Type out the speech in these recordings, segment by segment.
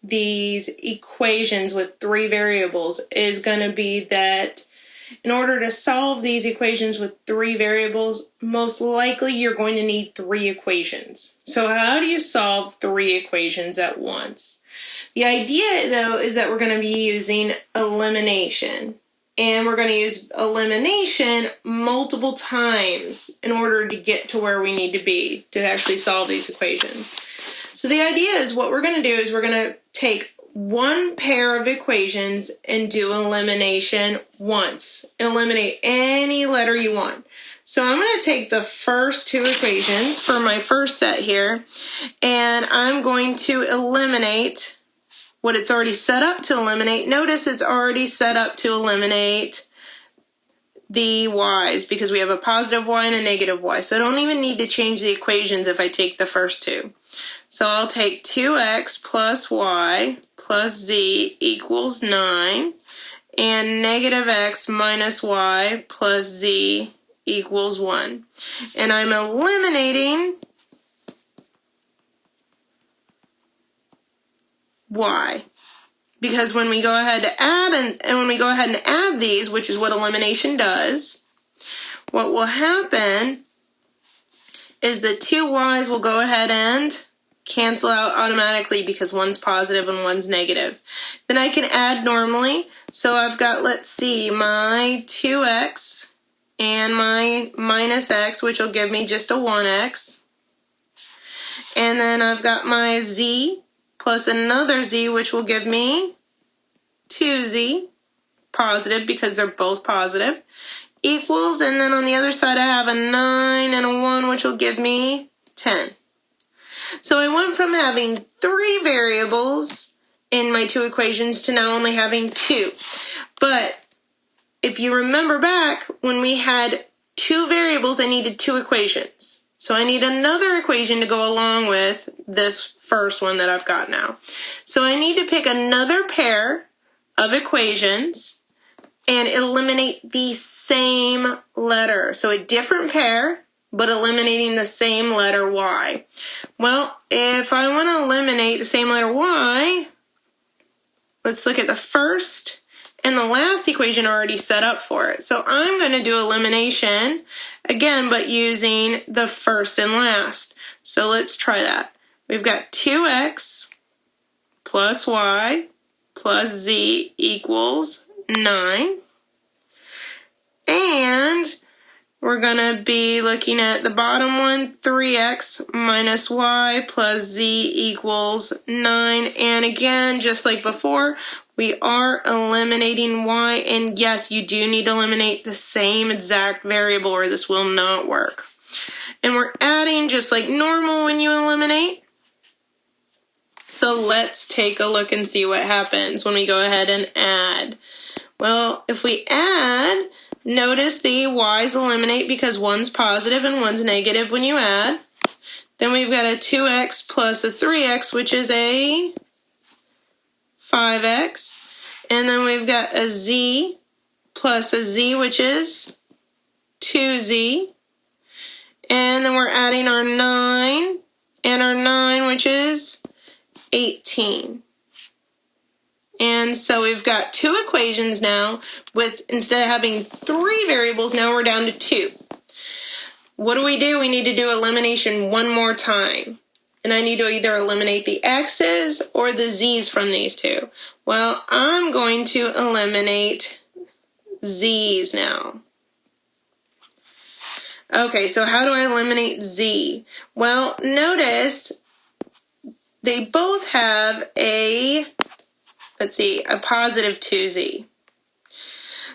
these equations with 3 variables is going to be that in order to solve these equations with 3 variables, most likely you're going to need 3 equations. So how do you solve 3 equations at once? The idea, though, is that we're going to be using elimination. And we're going to use elimination multiple times in order to get to where we need to be to actually solve these equations. So the idea is what we're going to do is we're going to take one pair of equations and do elimination once. Eliminate any letter you want. So I'm going to take the first 2 equations for my first set here, and I'm going to eliminate what it's already set up to eliminate. Notice it's already set up to eliminate the y's because we have a positive y and a negative y. So I don't even need to change the equations if I take the first 2. So I'll take 2x plus y plus z equals 9 and negative x minus y plus z equals 1. And I'm eliminating y. Because when we go ahead to add and when we go ahead and add these, which is what elimination does, what will happen is the 2 y's will go ahead and cancel out automatically because one's positive and one's negative. Then I can add normally. So I've got, let's see, my 2x and my minus x, which will give me just a 1x. And then I've got my z plus another z, which will give me 2z, positive because they're both positive, equals, and then on the other side I have a 9 and a 1, which will give me 10. So I went from having 3 variables in my 2 equations to now only having 2. But if you remember back, when we had 2 variables, I needed 2 equations. So I need another equation to go along with this first one that I've got now. So I need to pick another pair of equations and eliminate the same letter. So a different pair, but eliminating the same letter y. Well, if I want to eliminate the same letter y, let's look at the first and the last equation already set up for it. So I'm going to do elimination again, but using the first and last. So let's try that. We've got 2x plus y plus z equals 9. And we're going to be looking at the bottom one, 3x minus y plus z equals 9. And again, just like before, we are eliminating y. And yes, you do need to eliminate the same exact variable or this will not work. And we're adding just like normal when you eliminate. So let's take a look and see what happens when we go ahead and add. Well, if we add, notice the y's eliminate because one's positive and one's negative when you add. Then we've got a 2x plus a 3x, which is a 5x. And then we've got a z plus a z, which is 2z. And then we're adding our 9 and our 9, which is 18. And so we've got 2 equations now with, instead of having 3 variables, now we're down to 2. What do? We need to do elimination one more time. And I need to either eliminate the x's or the z's from these 2. Well, I'm going to eliminate z's now. Okay, so how do I eliminate z? Well, notice they both have a, let's see, a positive 2z.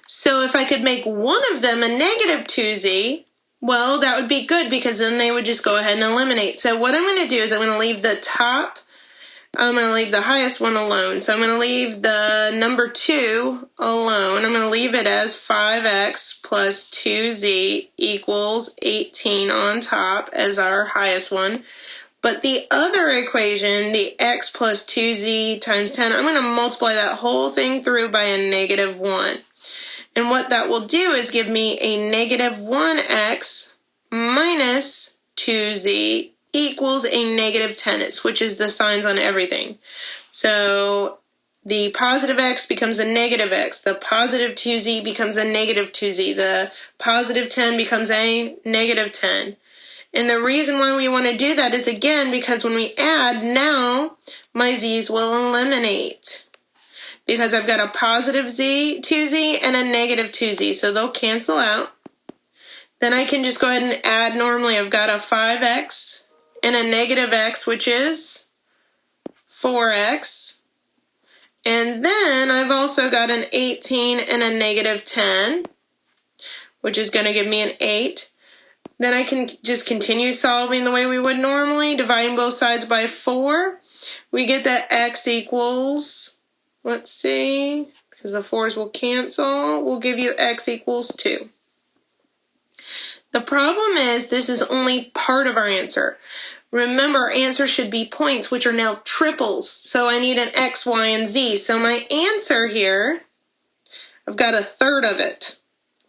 So if I could make one of them a negative 2z, well, that would be good because then they would just go ahead and eliminate. So what I'm going to do is I'm going to leave the top, I'm going to leave the highest one alone. So I'm going to leave the number 2 alone. I'm going to leave it as 5x plus 2z equals 18 on top as our highest one. But the other equation, the x plus 2z times 10, I'm going to multiply that whole thing through by a negative 1. And what that will do is give me a negative 1x minus 2z equals a negative 10. It switches the signs on everything. So the positive x becomes a negative x. The positive 2z becomes a negative 2z. The positive 10 becomes a negative 10. And the reason why we want to do that is, again, because when we add, now my z's will eliminate. Because I've got a positive 2z and a negative 2z, so they'll cancel out. Then I can just go ahead and add normally. I've got a 5x and a negative x, which is 4x. And then I've also got an 18 and a negative 10, which is going to give me an 8. Then I can just continue solving the way we would normally, dividing both sides by 4. We get that x equals, let's see, because the 4's will cancel, we'll give you x equals 2. The problem is this is only part of our answer. Remember, our answer should be points, which are now triples. So I need an x, y, and z. So my answer here, I've got a third of it.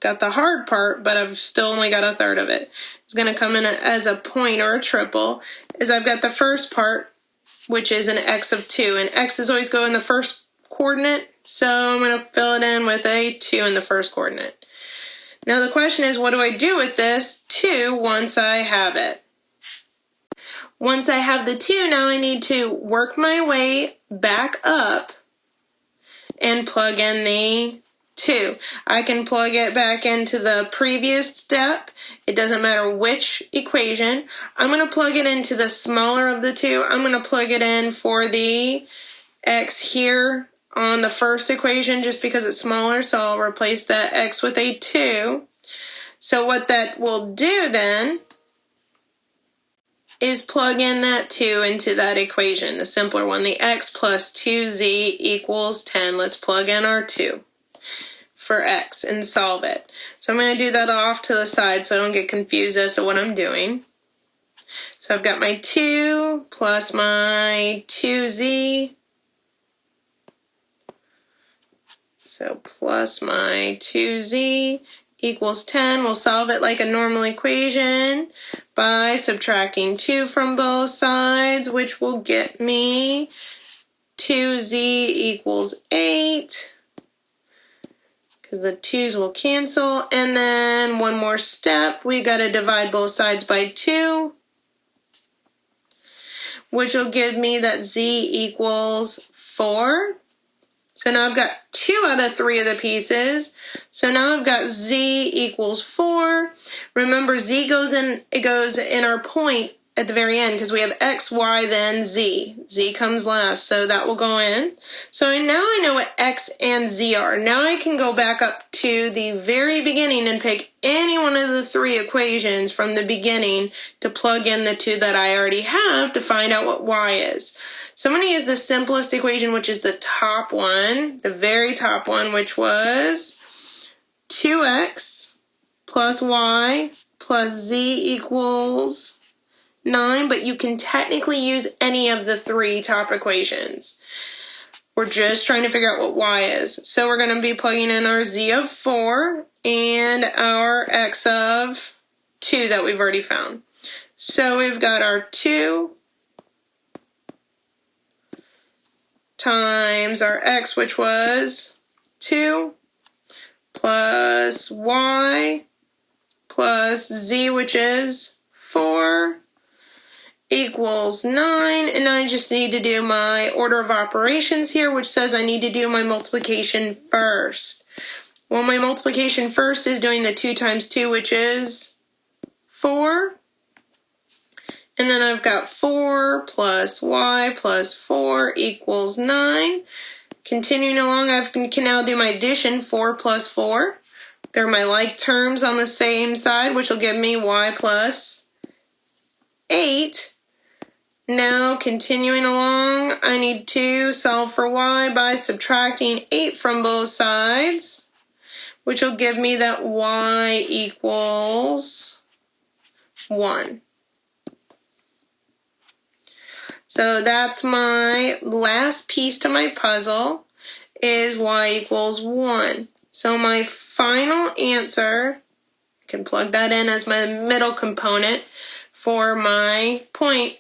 Got the hard part, but I've still only got a third of it. It's going to come in as a point or a triple, is I've got the first part, which is an x of 2. And x's always go in the first coordinate, so I'm going to fill it in with a 2 in the first coordinate. Now the question is, what do I do with this 2 once I have it? Once I have the 2, now I need to work my way back up and plug in the 2. I can plug it back into the previous step. It doesn't matter which equation. I'm going to plug it into the smaller of the 2. I'm going to plug it in for the x here on the first equation just because it's smaller, so I'll replace that x with a 2. So what that will do then is plug in that 2 into that equation, the simpler one, the x plus 2z equals 10. Let's plug in our 2 for x and solve it. So I'm going to do that off to the side so I don't get confused as to what I'm doing. So I've got my 2 plus my 2z. So plus my 2z equals 10. We'll solve it like a normal equation by subtracting 2 from both sides, which will get me 2z equals 8, because the 2's will cancel. And then one more step, we got to divide both sides by 2, which will give me that z equals 4. So now I've got 2 out of 3 of the pieces. So now I've got z equals 4. Remember, z goes in our point at the very end because we have x, y, then z. Z comes last, so that will go in. So now I know what x and z are. Now I can go back up to the very beginning and pick any one of the 3 equations from the beginning to plug in the 2 that I already have to find out what y is. So I'm going to use the simplest equation, which is the top one, the very top one, which was 2x plus y plus z equals 9, but you can technically use any of the 3 top equations. We're just trying to figure out what y is. So we're going to be plugging in our z of 4 and our x of 2 that we've already found. So we've got our 2 times our x, which was 2, plus y, plus z, which is 4, equals 9. And I just need to do my order of operations here, which says I need to do my multiplication first. Well, my multiplication first is doing the 2 times 2, which is 4. And then I've got 4 plus y plus 4 equals 9. Continuing along, I can now do my addition, 4 plus 4. They're my like terms on the same side, which will give me y plus 8. Now, continuing along, I need to solve for y by subtracting 8 from both sides, which will give me that y equals 1. So that's my last piece to my puzzle, is y equals 1. So my final answer, I can plug that in as my middle component, for my point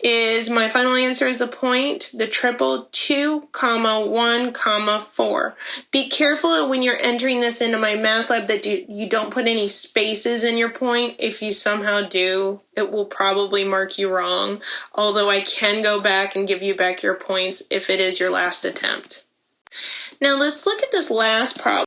is, my final answer is the point, the triple, 2, 1, 4. Be careful when you're entering this into MyMathLab that you don't put any spaces in your point. If you somehow do, it will probably mark you wrong, although I can go back and give you back your points if it is your last attempt. Now let's look at this last problem.